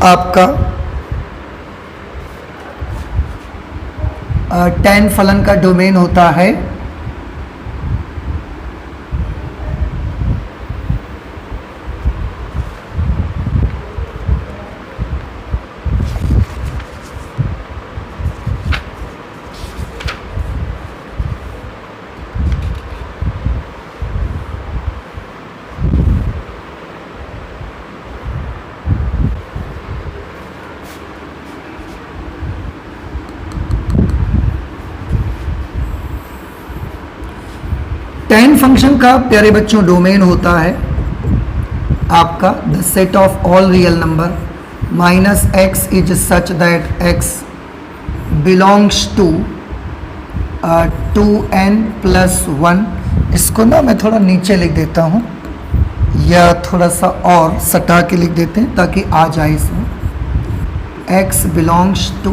आपका tan फलन का डोमेन होता है tan फंक्शन का प्यारे बच्चों डोमेन होता है आपका the set of all real number minus x is such that x belongs to 2n+1। इसको ना मैं थोड़ा नीचे लिख देता हूँ, या थोड़ा सा और सटा के लिख देते हैं ताकि आ जाए इसमें। x belongs to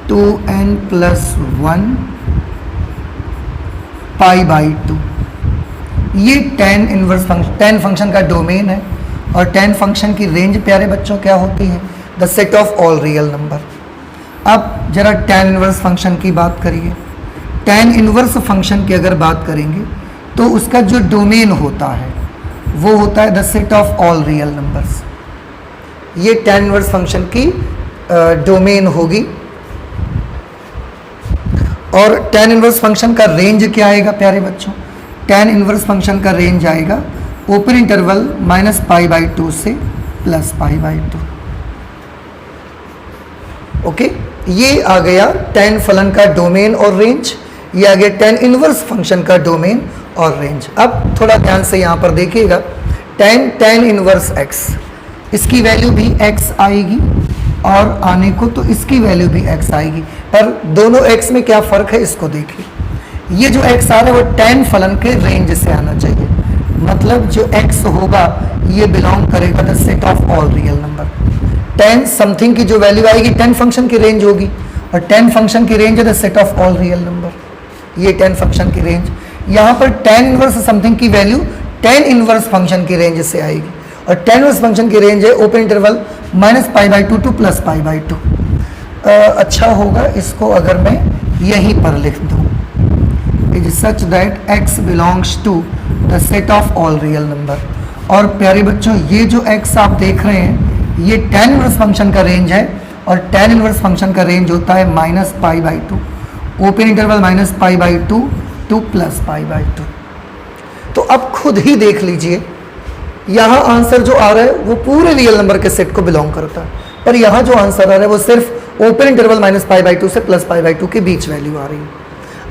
2n+1 π/2। ये tan फंक्शन का डोमेन है, और tan फंक्शन की रेंज प्यारे बच्चों क्या होती है? The set of all real number. अब जरा tan इनवर्स फंक्शन की बात करिए। tan इनवर्स फंक्शन की अगर बात करेंगे तो उसका जो डोमेन होता है वो होता है the set of all real numbers. ये tan इनवर्स फंक्शन की डोमेन होगी। और tan इनवर्स फंक्शन का रेंज क्या आएगा प्यारे बच्चों? tan इनवर्स फंक्शन का रेंज आएगा ओपन इंटरवल -π/2 से +π/2। ओके, ये आ गया tan फलन का डोमेन और रेंज, ये आ गया tan इनवर्स फंक्शन का डोमेन और रेंज। अब थोड़ा ध्यान से यहाँ पर देखिएगा, tan इनवर्स x, इसकी वैल्यू भी x आएगी, और आने को तो इसकी वैल्यू भी x आएगी, पर दोनों x में क्या फ़र्क है इसको देखिए। ये जो x आ रहा है वो tan फलन के रेंज से आना चाहिए, मतलब जो x होगा ये बिलोंग करेगा the set of all real number. tan something की जो वैल्यू आएगी tan फंक्शन की रेंज होगी, और tan फंक्शन की रेंज है the set of all real number. ये tan फंक्शन की रेंज, यहाँ पर tan इनवर्स समथिंग की वैल्यू tan इनवर्स फंक्शन की रेंज से आएगी, और tan इनवर्स फंक्शन की रेंज है ओपन इंटरवल -π/2 to +π/2। अच्छा होगा इसको अगर मैं यहीं पर लिख दूं, it is such that x belongs to the set of all real number. और प्यारे बच्चों ये जो x आप देख रहे हैं ये tan इनवर्स फंक्शन का रेंज है, और tan इनवर्स फंक्शन का रेंज होता है -π/2, ओपन इंटरवल -π/2 टू +π/2। तो अब खुद ही देख लीजिए यहाँ आंसर जो आ रहा है वो पूरे रियल नंबर के सेट को बिलोंग करता है, पर यहाँ जो आंसर आ रहा है वो सिर्फ ओपन इंटरवल -π/2 से +π/2 के बीच वैल्यू आ रही है।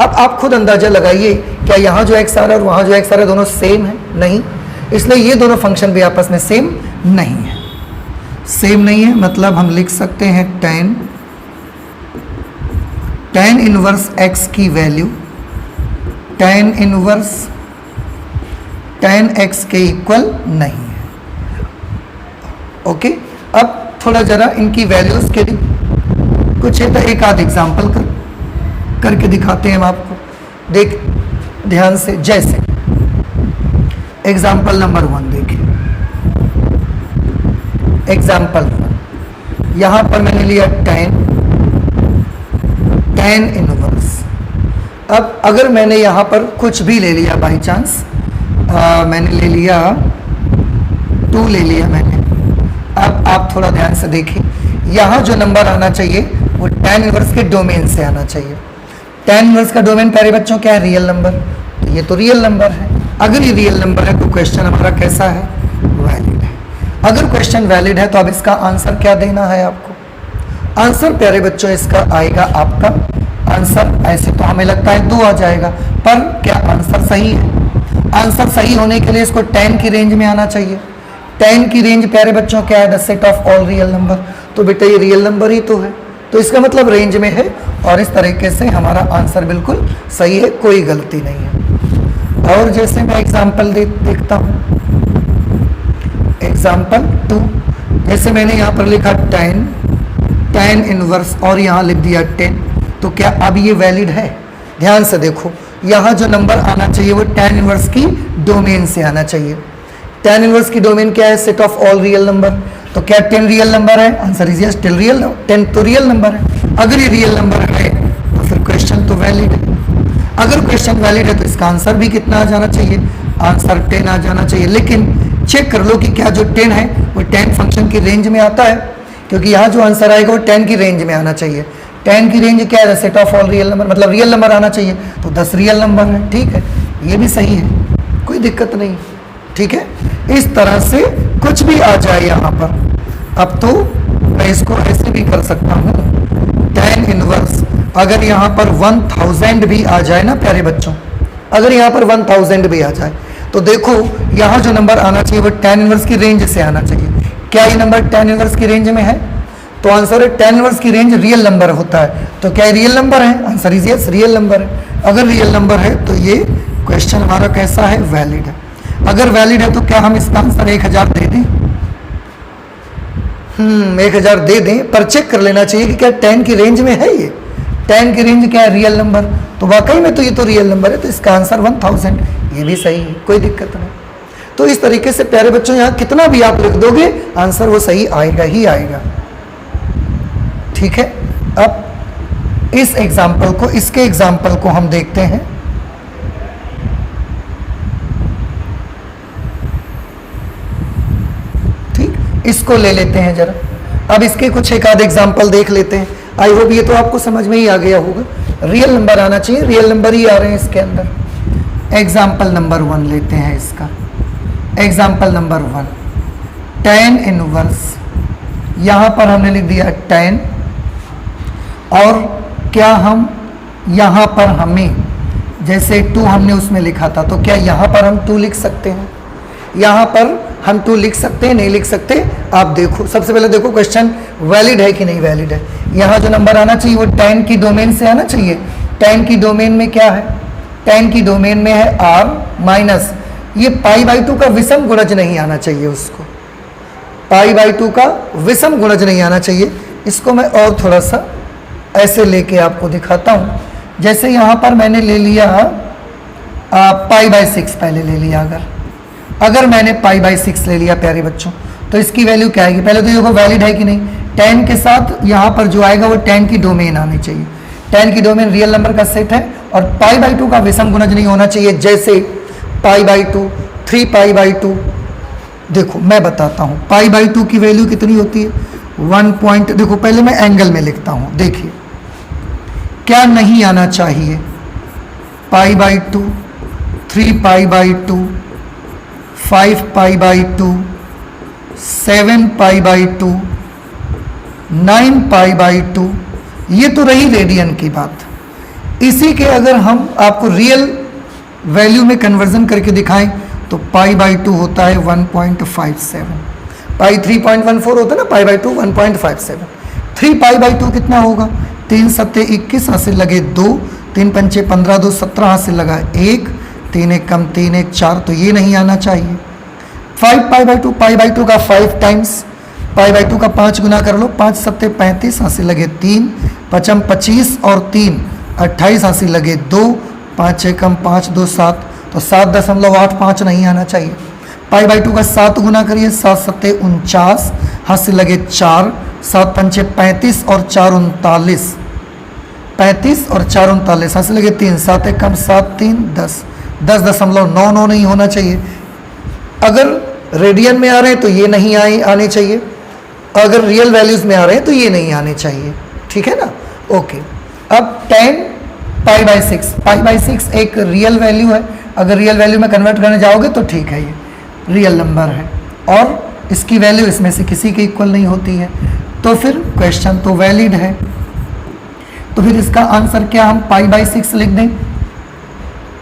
अब आप खुद अंदाजा लगाइए, क्या यहाँ जो x आ रहा है और वहाँ जो x आ रहा है दोनों सेम है? नहीं, इसलिए ये दोनों फंक्शन भी आपस में सेम नहीं है। सेम नहीं है मतलब हम लिख सकते हैं tan इनवर्स x की value tan inverse tan x के इक्वल नहीं है। ओके, अब थोड़ा जरा इनकी वैल्यूज के कुछ एक आध एग्जाम्पल करके दिखाते हैं हम आपको, देख ध्यान से। जैसे एग्जाम्पल नंबर 1 देखिए, एग्जाम्पल 1 यहाँ पर मैंने लिया tan इनवर्स। अब अगर मैंने यहाँ पर कुछ भी ले लिया बाई चांस, मैंने ले लिया 2 ले लिया मैंने। अब आप थोड़ा ध्यान से देखिए, यहाँ जो नंबर आना चाहिए वो tan इनवर्स के डोमेन से आना चाहिए। tan इनवर्स का डोमेन प्यारे बच्चों क्या है? Real number. तो ये तो रियल नंबर है। अगर ये रियल नंबर है तो क्वेश्चन हमारा कैसा है? वैलिड है। अगर क्वेश्चन वैलिड है तो अब इसका आंसर क्या देना है आपको? आंसर प्यारे बच्चों इसका आएगा आपका आंसर, ऐसे तो हमें लगता है 2 आ जाएगा, पर क्या आंसर सही है? आंसर सही होने के लिए इसको tan की रेंज में आना चाहिए। tan की रेंज प्यारे बच्चों क्या है? The set of all real number. तो बेटा ये रियल नंबर ही तो है, तो इसका मतलब रेंज में है, और इस तरीके से हमारा आंसर बिल्कुल सही है, कोई गलती नहीं है। और जैसे मैं एग्जाम्पल देखता हूँ, एग्जाम्पल 2, जैसे मैंने यहाँ पर लिखा tan इनवर्स और यहाँ लिख दिया 10, तो क्या अब ये वैलिड है? ध्यान से देखो, यहाँ जो नंबर आना चाहिए वो tan इनवर्स की डोमेन से आना चाहिए। tan इनवर्स की डोमेन क्या है? Set of all real number. तो क्या 10 रियल नंबर है? आंसर इज यस, 10 रियल, 10 तो रियल नंबर है। अगर ये रियल नंबर है तो फिर क्वेश्चन तो वैलिड है। अगर क्वेश्चन वैलिड है तो इसका आंसर भी कितना आ जाना चाहिए? आंसर 10 आ जाना चाहिए। लेकिन चेक कर लो कि क्या जो 10 है वो tan फंक्शन की रेंज में आता है, क्योंकि यहाँ जो आंसर आएगा वो 10 की रेंज में आना चाहिए। 10 की रेंज क्या है? Set of all real number, मतलब रियल नंबर आना चाहिए, तो 10 रियल नंबर है। ठीक है, ये भी सही है, कोई दिक्कत नहीं। ठीक है, इस तरह से कुछ भी आ जाए यहाँ पर। अब तो मैं इसको ऐसे भी कर सकता हूँ, tan इनवर्स अगर यहाँ पर 1000 भी आ जाए ना प्यारे बच्चों, अगर यहाँ पर 1000 भी आ जाए तो देखो यहाँ जो नंबर आना चाहिए वो tan इनवर्स की रेंज से आना चाहिए। क्या ये नंबर tan इनवर्स की रेंज में है? तो आंसर है tan इनवर्स की रेंज रियल नंबर होता है। तो क्या ये रियल नंबर है? Answer is yes, real number है। अगर रियल नंबर है तो ये क्वेश्चन हमारा कैसा है? वैलिड है। अगर वैलिड है तो क्या हम इसका आंसर 1000 दे दें? 1000 दे दें, पर चेक कर लेना चाहिए कि क्या 10 की रेंज में है। ये 10 की रेंज क्या है? Real number. तो वाकई में तो ये तो रियल नंबर है, तो इसका आंसर 1000, ये भी सही है, कोई दिक्कत नहीं। तो इस तरीके से प्यारे बच्चों यहाँ कितना भी आप लिख दोगे आंसर वो सही आएगा ही आएगा। ठीक है, अब इस एग्जाम्पल को, इसके एग्जाम्पल को हम देखते हैं। ठीक, इसको ले लेते हैं जरा। अब इसके कुछ एक आध एग्जाम्पल देख लेते हैं। आई होप ये तो आपको समझ में ही आ गया होगा। रियल नंबर आना चाहिए, रियल नंबर ही आ रहे हैं इसके अंदर। एग्जाम्पल नंबर 1 लेते हैं इसका। एग्जाम्पल नंबर 1, tan इनवर्स, यहाँ पर हमने लिख दिया 10, और क्या हम यहाँ पर हमें जैसे 2 हमने उसमें लिखा था, तो क्या यहाँ पर हम 2 लिख सकते हैं? यहाँ पर हम 2 लिख सकते हैं? नहीं लिख सकते। आप देखो, सबसे पहले देखो क्वेश्चन वैलिड है कि नहीं वैलिड है। यहाँ जो नंबर आना चाहिए वो tan की डोमेन से आना चाहिए। tan की डोमेन में क्या है? tan की डोमेन में है r माइनस, ये π/2 का विषम गुणज नहीं आना चाहिए, उसको π/2 का विषम गुणज नहीं आना चाहिए। इसको मैं और थोड़ा सा ऐसे लेके आपको दिखाता हूँ। जैसे यहाँ पर मैंने ले लिया π/6, पहले ले लिया। अगर मैंने π/6 ले लिया प्यारे बच्चों, तो इसकी वैल्यू क्या आएगी? पहले तो देखो वैलिड है कि नहीं। tan के साथ यहाँ पर जो आएगा वो tan की डोमेन आनी चाहिए। tan की डोमेन रियल नंबर का सेट है और π/2 का विषम गुणज नहीं होना चाहिए, जैसे π/2, 3π/2। देखो मैं बताता हूँ π/2 की वैल्यू कितनी होती है 1 पॉइंट। देखो पहले मैं एंगल में लिखता हूँ, देखिए क्या नहीं आना चाहिए, π/2, 3π/2, 5π/2, 7π/2, 9π/2। ये तो रही रेडियन की बात। इसी के अगर हम आपको रियल वैल्यू में कन्वर्जन करके दिखाएं तो π/2 होता है 1.57, पाई 3.14 होता है ना, π/2 1.57। 3π/2 कितना होगा, 3 सत्ते 21, हासिल लगे 2, 3 पंचे 15, 2 17, हासिल लगा 1, 3 एक कम 3 एक 4, तो ये नहीं आना चाहिए। 5π/2, π/2 का 5 टाइम्स, π/2 का 5 गुना कर लो, 5 सत्ते 35, हासिल लगे 3, 5 25 और 3 28, हासिल लगे 2, 5 एकम 5 2 7, तो 7.85 नहीं आना चाहिए। π/2 का 7 गुना करिए, 7 सत्ते 49, हासिल लगे 4, 7 पंचे 35 और 4 39, 35 और 4 39, हासिल लगे 3, 7 एकम 7 3 10, 10.99 नहीं होना चाहिए। अगर रेडियन में आ रहे हैं तो ये नहीं आने चाहिए, अगर रियल वैल्यूज में आ रहे हैं तो ये नहीं आने चाहिए, ठीक है ना। ओके, अब 10 π/6, π/6 एक रियल वैल्यू है, अगर रियल वैल्यू में कन्वर्ट करने जाओगे तो ठीक है, ये रियल नंबर है और इसकी वैल्यू इसमें से किसी के इक्वल नहीं होती है, तो फिर क्वेश्चन तो वैलिड है। तो फिर इसका आंसर क्या हम π/6 लिख दें।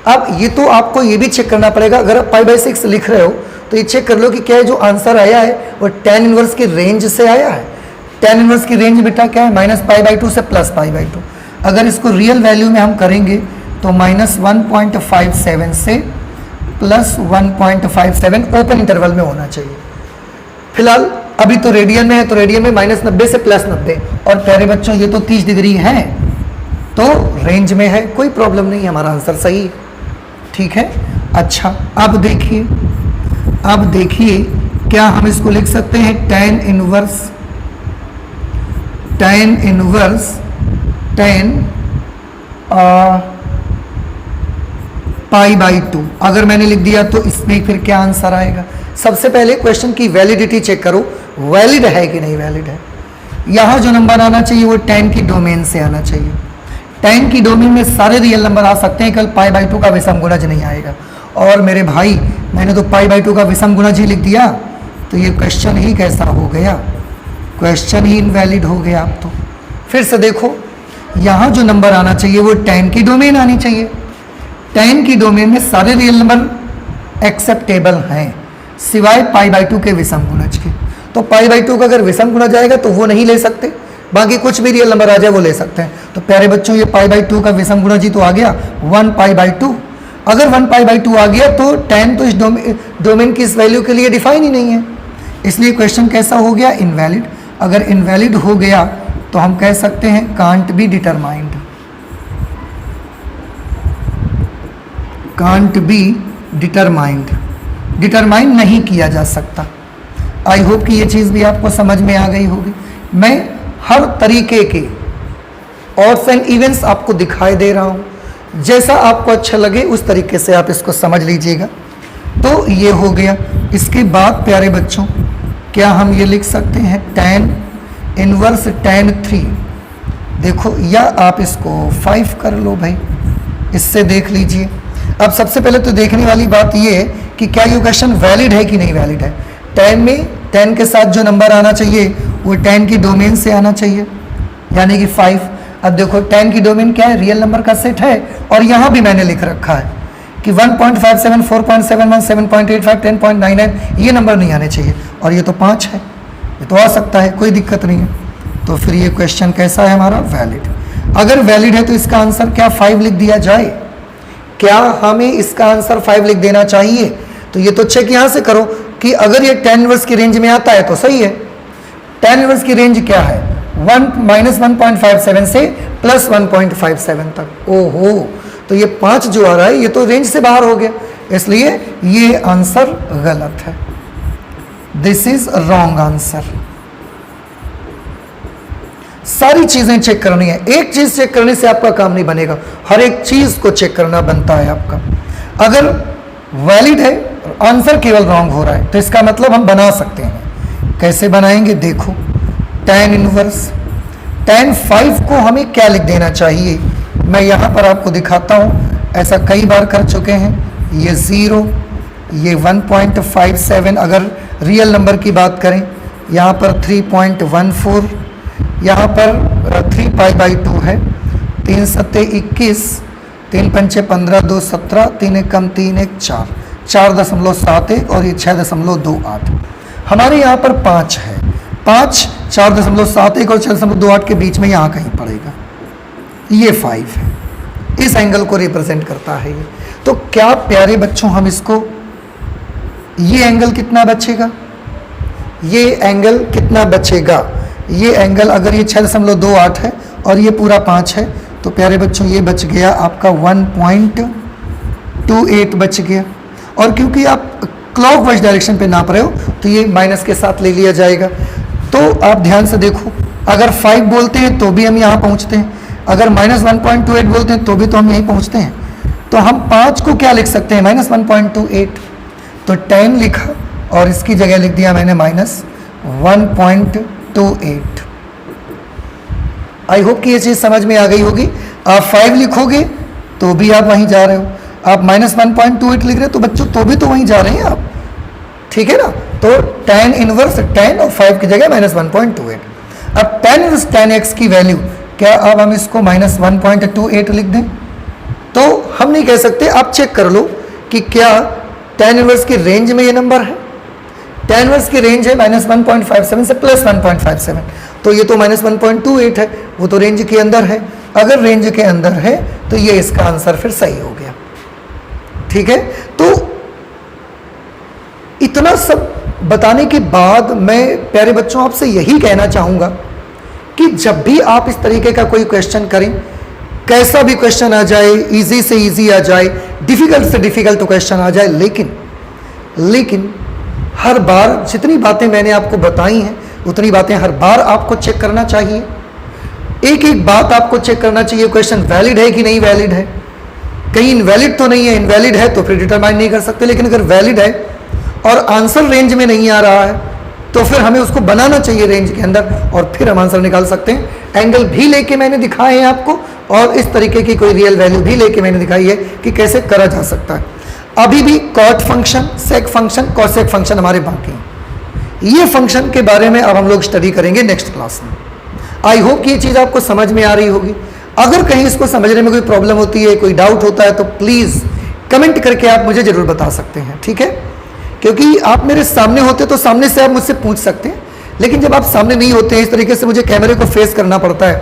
अब ये तो आपको ये भी चेक करना पड़ेगा, अगर आप π/6 लिख रहे हो तो ये चेक कर लो कि क्या जो आंसर आया है वो tan इनवर्स की रेंज से आया है। tan इनवर्स की रेंज बेटा क्या है, -π/2 से +π/2। अगर इसको रियल वैल्यू में हम करेंगे तो -1.57 से +1.57 ओपन इंटरवल में होना चाहिए। फिलहाल अभी तो रेडियन में है, तो रेडियन में -90 से +90, और प्यारे बच्चों ये तो 30 डिग्री है, तो रेंज में है, कोई प्रॉब्लम नहीं है, हमारा आंसर सही है, ठीक है। अच्छा अब देखिए क्या हम इसको लिख सकते हैं tan इनवर्स 10 π/2 अगर मैंने लिख दिया तो इसमें फिर क्या आंसर आएगा। सबसे पहले क्वेश्चन की वैलिडिटी चेक करो, वैलिड है कि नहीं वैलिड है। यहाँ जो नंबर आना चाहिए वो tan की डोमेन से आना चाहिए। tan की डोमेन में सारे रियल नंबर आ सकते हैं, कल π/2 का विषम गुणज नहीं आएगा। और मेरे भाई मैंने तो π/2 का विषम गुणज ही लिख दिया, तो ये क्वेश्चन ही कैसा हो गया, क्वेश्चन ही इनवैलिड हो गया। आप तो फिर से देखो, यहाँ जो नंबर आना चाहिए वो tan की डोमेन आनी चाहिए। tan की डोमेन में सारे रियल नंबर एक्सेप्टेबल हैं सिवाय π/2 के विषम गुणज के। तो π/2 का अगर विषम गुणज आएगा तो वो नहीं ले सकते, बाकी कुछ भी रियल नंबर आ जाए वो ले सकते हैं। तो प्यारे बच्चों ये π/2 का विषम गुणज ही तो आ गया 1π/2। अगर 1π/2 आ गया तो tan तो इस डोमेन की इस वैल्यू के लिए डिफाइन ही नहीं है, इसलिए क्वेश्चन कैसा हो गया, इनवैलिड। अगर इनवैलिड हो गया तो हम कह सकते हैं can't be determined, can't be determine नहीं किया जा सकता। आई होप कि ये चीज़ भी आपको समझ में आ गई होगी। मैं हर तरीके के ऑड्स एंड इवेंट्स आपको दिखाई दे रहा हूँ, जैसा आपको अच्छा लगे उस तरीके से आप इसको समझ लीजिएगा। तो ये हो गया। इसके बाद प्यारे बच्चों क्या हम ये लिख सकते हैं tan इनवर्स tan 3। देखो, या आप इसको 5 कर लो भाई, इससे देख लीजिए। अब सबसे पहले तो देखने वाली बात ये है कि क्या ये क्वेश्चन वैलिड है कि नहीं वैलिड है। tan के साथ जो नंबर आना चाहिए वो tan की डोमेन से आना चाहिए, यानी कि 5। अब देखो tan की डोमेन क्या है, रियल नंबर का सेट है, और यहाँ भी मैंने लिख रखा है कि 1.57, 4.71, 7.85, 10.99 ये नंबर नहीं आने चाहिए, और ये तो 5 है, ये तो आ सकता है, कोई दिक्कत नहीं है। तो फिर ये क्वेश्चन कैसा है हमारा, वैलिड। अगर वैलिड है तो इसका आंसर क्या 5 लिख दिया जाए, क्या हमें इसका आंसर 5 लिख देना चाहिए। तो ये तो चेक यहाँ से करो कि अगर ये tan इनवर्स की रेंज में आता है तो सही है। tan इनवर्स की रेंज क्या है, -1.57 से +1.57 तक। ओहो, तो ये 5 जो आ रहा है ये तो रेंज से बाहर हो गया, इसलिए ये आंसर गलत है। This is wrong answer. सारी चीजें चेक करनी है। एक चीज चेक करने से आपका काम नहीं बनेगा, हर एक चीज को चेक करना बनता है आपका। अगर वैलिड है और आंसर केवल रॉन्ग हो रहा है तो इसका मतलब हम बना सकते हैं। कैसे बनाएंगे देखो, tan इनवर्स tan 5 को हमें क्या लिख देना चाहिए, मैं यहां पर आपको दिखाता हूं, ऐसा कई बार कर चुके हैं। ये 0, ये 1.57, अगर रियल नंबर की बात करें यहाँ पर 3.14, यहाँ पर 3π/2 है, 3 सत्ते 21, 3 पंचे 15, 2 17, 3 एक कम 3 एक 4, 4.71 और ये 6.28। हमारे यहाँ पर 5 है, 5 4.71 और 6.28 के बीच में यहाँ कहीं पड़ेगा, ये 5 है, इस एंगल को रिप्रेजेंट करता है ये। तो क्या प्यारे बच्चों हम इसको, ये एंगल कितना बचेगा, ये एंगल कितना बचेगा, ये एंगल अगर ये 6.28 है और ये पूरा 5 है तो प्यारे बच्चों ये बच गया आपका 1.28 बच गया। और क्योंकि आप क्लॉकवाइज डायरेक्शन पे नाप रहे हो तो ये माइनस के साथ ले लिया जाएगा। तो आप ध्यान से देखो, अगर 5 बोलते हैं तो भी हम यहाँ पहुँचते हैं, अगर -1.28 बोलते हैं तो भी तो हम यहीं पहुँचते हैं। तो हम 5 को क्या लिख सकते हैं, -1.28, तो tan लिखा और इसकी जगह लिख दिया मैंने -1.28। आई होप कि ये चीज़ समझ में आ गई होगी। आप 5 लिखोगे तो भी आप वहीं जा रहे हो, आप -1.28 लिख रहे हो तो बच्चों तो भी तो वहीं जा रहे हैं आप, ठीक है ना। तो tan इनवर्स tan और 5 की जगह -1.28। अब tan इनवर्स tan x की वैल्यू क्या, अब हम इसको -1.28 लिख दें तो हम नहीं कह सकते। आप चेक कर लो कि क्या tan इनवर्स की रेंज में ये नंबर है। tan इनवर्स की रेंज है -1.57 से +1.57, तो ये तो -1.28 है, वो तो रेंज के अंदर है। अगर रेंज के अंदर है तो ये इसका आंसर फिर सही हो गया, ठीक है। तो इतना सब बताने के बाद मैं प्यारे बच्चों आपसे यही कहना चाहूंगा कि जब भी आप इस तरीके का कोई क्वेश्चन करें, कैसा भी क्वेश्चन आ जाए, इजी से इजी आ जाए, डिफिकल्ट से डिफिकल्ट क्वेश्चन आ जाए, लेकिन हर बार जितनी बातें मैंने आपको बताई हैं उतनी बातें हर बार आपको चेक करना चाहिए। एक एक बात आपको चेक करना चाहिए, क्वेश्चन वैलिड है कि नहीं वैलिड है, कहीं इनवैलिड तो नहीं है। इनवैलिड है तो फिर डिटरमाइन नहीं कर सकते, लेकिन अगर वैलिड है और आंसर रेंज में नहीं आ रहा है तो फिर हमें उसको बनाना चाहिए रेंज के अंदर और फिर हम आंसर निकाल सकते हैं। एंगल भी लेके मैंने दिखाए हैं आपको और इस तरीके की कोई रियल वैल्यू भी लेके मैंने दिखाई है कि कैसे करा जा सकता है। अभी भी कॉट फंक्शन, सेक फंक्शन, कॉसेक फंक्शन हमारे बाकी हैं। ये फंक्शन के बारे में अब हम लोग स्टडी करेंगे नेक्स्ट क्लास में। आई होप कि ये चीज़ आपको समझ में आ रही होगी। अगर कहीं इसको समझने में कोई प्रॉब्लम होती है, कोई डाउट होता है तो प्लीज़ कमेंट करके आप मुझे ज़रूर बता सकते हैं, ठीक है। क्योंकि आप मेरे सामने होते तो सामने से आप मुझसे पूछ सकते हैं, लेकिन जब आप सामने नहीं होते हैं, इस तरीके से मुझे कैमरे को फेस करना पड़ता है,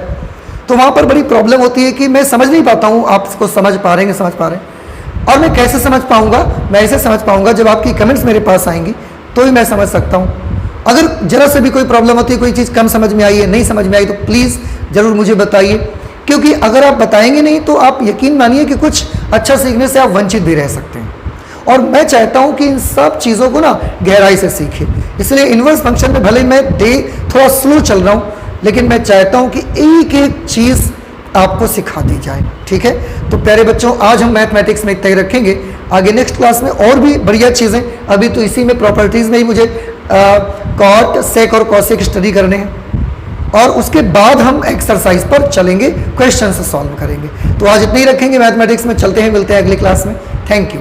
तो वहाँ पर बड़ी प्रॉब्लम होती है कि मैं समझ नहीं पाता हूँ आप इसको समझ पा रहे हैं, समझ पा रहे हैं। और मैं कैसे समझ पाऊँगा, मैं ऐसे समझ पाऊँगा जब आपकी कमेंट्स मेरे पास आएंगी तो ही मैं समझ सकता हूँ। अगर जरा से भी कोई प्रॉब्लम होती है, कोई चीज़ कम समझ में आई है, नहीं समझ में आई, तो प्लीज़ ज़रूर मुझे बताइए, क्योंकि अगर आप बताएंगे नहीं तो आप यकीन मानिए कि कुछ अच्छा सीखने से आप वंचित भी रह सकते हैं। और मैं चाहता हूं कि इन सब चीज़ों को ना गहराई से सीखें। इसलिए इनवर्स फंक्शन में भले मैं थोड़ा स्लो चल रहा हूं, लेकिन मैं चाहता हूं कि एक एक चीज़ आपको सिखा दी जाए, ठीक है। तो प्यारे बच्चों, आज हम मैथमेटिक्स में इतना ही रखेंगे। आगे नेक्स्ट क्लास में और भी बढ़िया चीज़ें, अभी तो इसी में प्रॉपर्टीज़ में ही मुझे कॉट, सेक और कॉसेक स्टडी करने हैं, और उसके बाद हम एक्सरसाइज पर चलेंगे, क्वेश्चन सॉल्व करेंगे। तो आज इतना ही रखेंगे मैथमेटिक्स में, चलते हैं, मिलते हैं अगली क्लास में। Thank you.